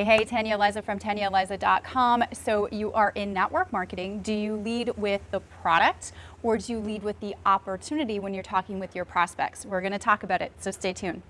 Hey, Tanya Eliza from TanyaEliza.com. So you are in network marketing. Do you lead with the product or do you lead with the opportunity when you're talking with your prospects? We're going to talk about it, so stay tuned.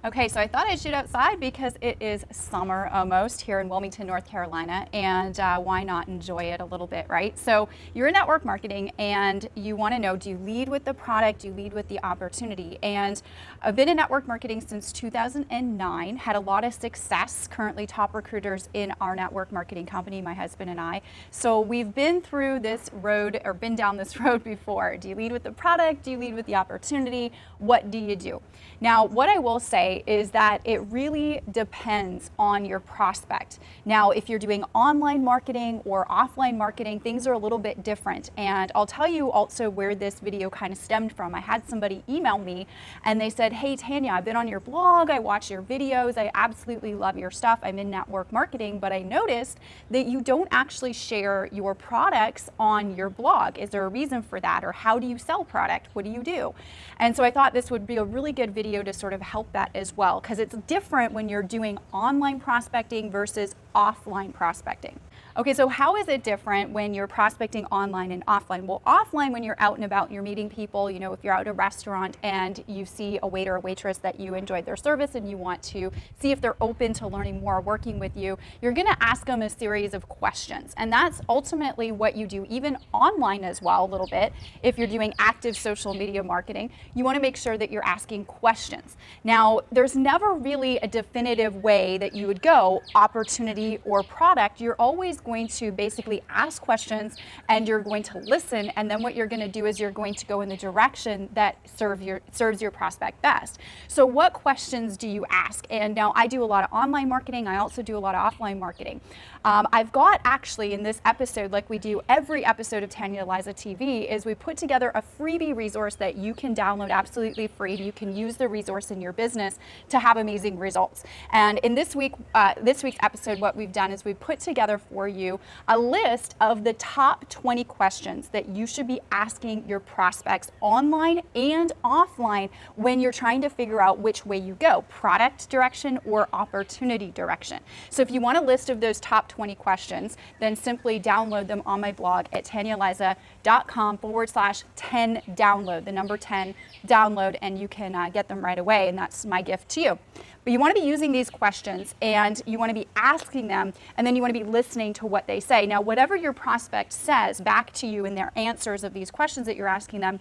Okay, so I thought I'd shoot outside because it is summer almost here in Wilmington, North Carolina, and why not enjoy it a little bit, right? So you're in network marketing and you want to know, do you lead with the product, do you lead with the opportunity? And I've been in network marketing since 2009, had a lot of success, currently top recruiters in our network marketing company, my husband and I. So we've been through this road or been down this road before. Do you lead with the product? Do you lead with the opportunity? What do you do? Now, what I will say is that it really depends on your prospect. Now, if you're doing online marketing or offline marketing, things are a little bit different. And I'll tell you also where this video kind of stemmed from. I had somebody email me and they said, hey, Tanya, I've been on your blog. I watch your videos. I absolutely love your stuff. I'm in network marketing, but I noticed that you don't actually share your products on your blog. Is there a reason for that? Or how do you sell product? What do you do? And so I thought this would be a really good video to sort of help that as well, because it's different when you're doing online prospecting versus offline prospecting. Okay, so how is it different when you're prospecting online and offline? Well, offline, when you're out and about and you're meeting people, you know, if you're out at a restaurant and you see a waiter or waitress that you enjoyed their service and you want to see if they're open to learning more, working with you, you're gonna ask them a series of questions. And that's ultimately what you do, even online as well, a little bit. If you're doing active social media marketing, you wanna make sure that you're asking questions. Now, there's never really a definitive way that you would go, opportunity or product. You're always going to basically ask questions and you're going to listen, and then what you're going to do is you're going to go in the direction that serves your prospect best. So what questions do you ask? And now I do a lot of online marketing. I also do a lot of offline marketing. I've got actually in this episode, like we do every episode of Tanya Eliza TV, is we put together a freebie resource that you can download absolutely free. You can use the resource in your business to have amazing results. And in this week's episode, what we've done is we've put together for you a list of the top 20 questions that you should be asking your prospects online and offline when you're trying to figure out which way you go, product direction or opportunity direction. So if you want a list of those top 20 questions, then simply download them on my blog at TanyaEliza.com/10 download, the number 10 download, and you can get them right away, and that's my gift to you. But you want to be using these questions and you want to be asking them, and then you want to be listening to what they say. Now, whatever your prospect says back to you in their answers of these questions that you're asking them,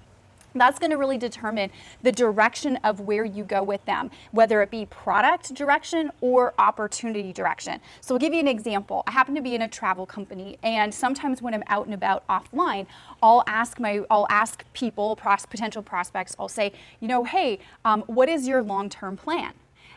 that's going to really determine the direction of where you go with them, whether it be product direction or opportunity direction. So I'll give you an example. I happen to be in a travel company, and sometimes when I'm out and about offline, I'll ask people, potential prospects, I'll say, you know, hey, what is your long-term plan?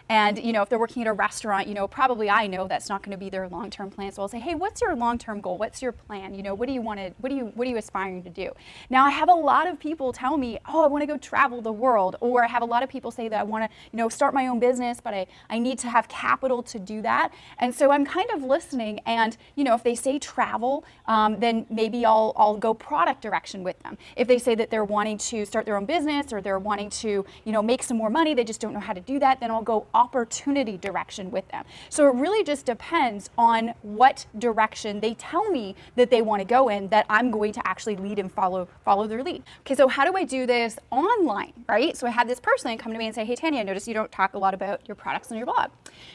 And, you know, if they're working at a restaurant, you know, probably I know that's not going to be their long-term plan. So I'll say, hey, what's your long-term goal? What's your plan? You know, what are you aspiring to do? Now, I have a lot of people tell me, oh, I want to go travel the world. Or I have a lot of people say that I want to, you know, start my own business, but I need to have capital to do that. And so I'm kind of listening. And, you know, if they say travel, then maybe I'll go product direction with them. If they say that they're wanting to start their own business or they're wanting to, you know, make some more money, they just don't know how to do that, then I'll go opportunity direction with them. So it really just depends on what direction they tell me that they want to go in, that I'm going to actually lead and follow their lead. Okay, so how do I do this online, right? So I had this person come to me and say, hey, Tanya, I noticed you don't talk a lot about your products on your blog.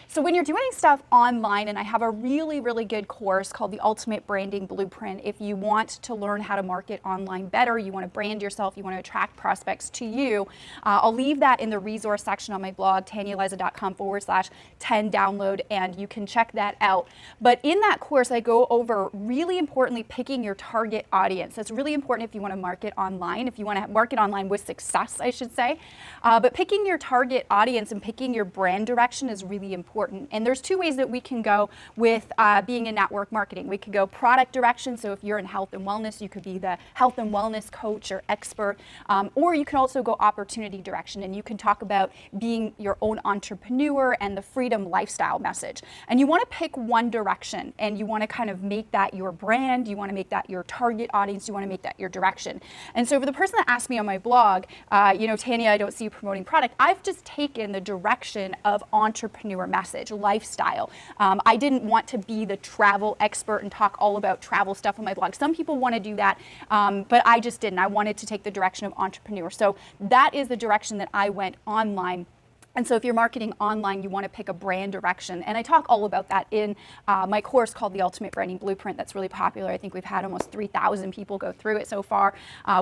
So when you're doing stuff online, and I have a really, really good course called the Ultimate Branding Blueprint. If you want to learn how to market online better, you want to brand yourself, you want to attract prospects to you, I'll leave that in the resource section on my blog, TanyaEliza.com. tanyaliza.com/10 download, and you can check that out. But in that course, I go over, really importantly, picking your target audience. That's really important if you want to market online, if you want to market online with success, I should say. But picking your target audience and picking your brand direction is really important. And there's two ways that we can go with being in network marketing. We could go product direction. So if you're in health and wellness, you could be the health and wellness coach or expert. Or you can also go opportunity direction, and you can talk about being your own entrepreneur and the freedom lifestyle message. And you want to pick one direction, and you want to kind of make that your brand. You want to make that your target audience. You want to make that your direction. And so for the person that asked me on my blog, Tanya, I don't see you promoting product. I've just taken the direction of entrepreneur message, lifestyle. I didn't want to be the travel expert and talk all about travel stuff on my blog. Some people want to do that, but I just didn't. I wanted to take the direction of entrepreneur. So that is the direction that I went online. And so if you're marketing online, you want to pick a brand direction. And I talk all about that in my course called The Ultimate Branding Blueprint. That's really popular. I think we've had almost 3,000 people go through it so far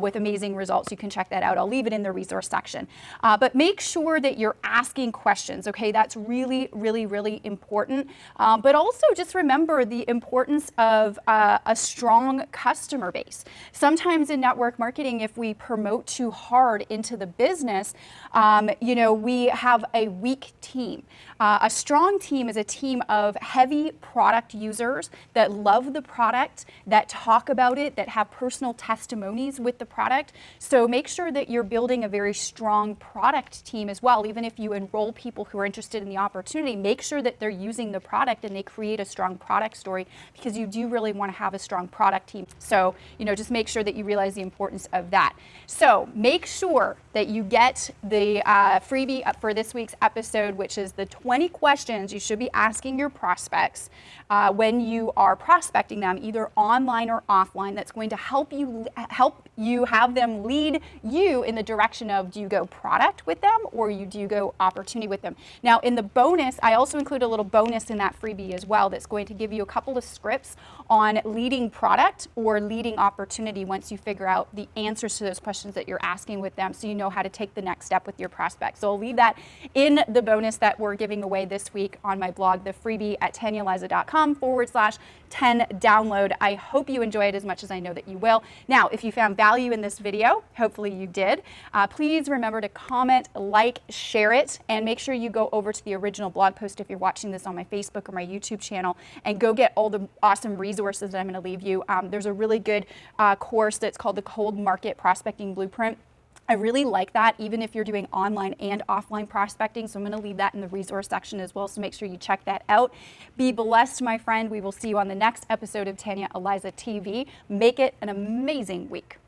with amazing results. You can check that out. I'll leave it in the resource section. But make sure that you're asking questions, okay? That's really, really, really important. But also just remember the importance of a strong customer base. Sometimes in network marketing, if we promote too hard into the business, we have a weak team. A strong team is a team of heavy product users that love the product, that talk about it, that have personal testimonies with the product. So make sure that you're building a very strong product team as well. Even if you enroll people who are interested in the opportunity, make sure that they're using the product and they create a strong product story, because you do really want to have a strong product team. So, just make sure that you realize the importance of that. So make sure that you get the freebie up for this week's episode, which is the 20 questions you should be asking your prospects when you are prospecting them, either online or offline. That's going to help you have them lead you in the direction of, do you go product with them or do you go opportunity with them? Now, in the bonus, I also include a little bonus in that freebie as well that's going to give you a couple of scripts on leading product or leading opportunity once you figure out the answers to those questions that you're asking with them, so you know how to take the next step with your prospect. So I'll leave that in the bonus that we're giving away this week on my blog, the freebie at tanyaliza.com/10 download. I hope you enjoy it as much as I know that you will. Now, if you found value in this video, hopefully you did, please remember to comment, like, share it, and make sure you go over to the original blog post if you're watching this on my Facebook or my YouTube channel, and go get all the awesome resources that I'm going to leave you. There's a really good course that's called the Cold Market Prospecting Blueprint. I really like that, even if you're doing online and offline prospecting. So I'm going to leave that in the resource section as well. So make sure you check that out. Be blessed, my friend. We will see you on the next episode of Tanya Eliza TV. Make it an amazing week.